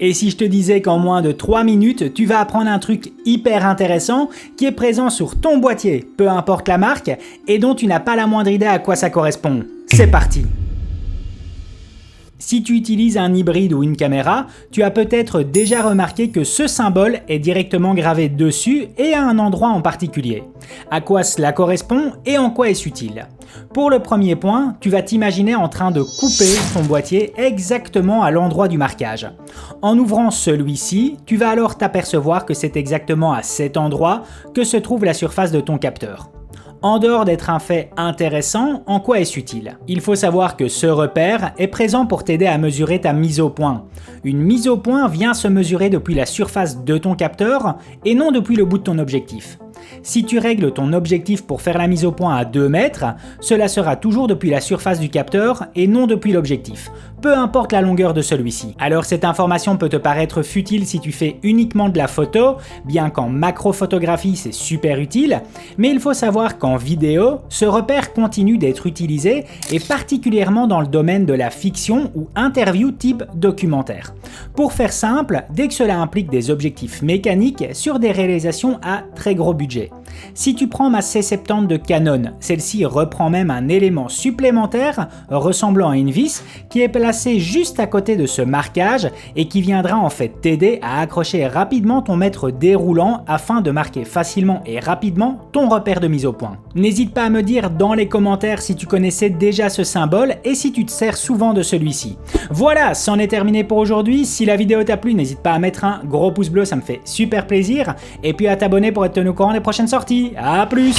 Et si je te disais qu'en moins de 3 minutes, tu vas apprendre un truc hyper intéressant qui est présent sur ton boîtier, peu importe la marque, et dont tu n'as pas la moindre idée à quoi ça correspond. C'est parti! Si tu utilises un hybride ou une caméra, tu as peut-être déjà remarqué que ce symbole est directement gravé dessus et à un endroit en particulier. À quoi cela correspond et en quoi est-ce utile? Pour le premier point, tu vas t'imaginer en train de couper ton boîtier exactement à l'endroit du marquage. En ouvrant celui-ci, tu vas alors t'apercevoir que c'est exactement à cet endroit que se trouve la surface de ton capteur. En dehors d'être un fait intéressant, en quoi est-ce utile? Il faut savoir que ce repère est présent pour t'aider à mesurer ta mise au point. Une mise au point vient se mesurer depuis la surface de ton capteur et non depuis le bout de ton objectif. Si tu règles ton objectif pour faire la mise au point à 2 mètres, cela sera toujours depuis la surface du capteur et non depuis l'objectif, peu importe la longueur de celui-ci. Alors cette information peut te paraître futile si tu fais uniquement de la photo, bien qu'en macrophotographie c'est super utile, mais il faut savoir qu'en vidéo, ce repère continue d'être utilisé et particulièrement dans le domaine de la fiction ou interview type documentaire. Pour faire simple, dès que cela implique des objectifs mécaniques sur des réalisations à très gros budget. Si tu prends ma C70 de Canon, celle-ci reprend même un élément supplémentaire ressemblant à une vis qui est placé juste à côté de ce marquage et qui viendra en fait t'aider à accrocher rapidement ton mètre déroulant afin de marquer facilement et rapidement ton repère de mise au point. N'hésite pas à me dire dans les commentaires si tu connaissais déjà ce symbole et si tu te sers souvent de celui-ci. Voilà, c'en est terminé pour aujourd'hui. Si la vidéo t'a plu, n'hésite pas à mettre un gros pouce bleu, ça me fait super plaisir. Et puis à t'abonner pour être tenu au courant des prochaines sorties. À plus!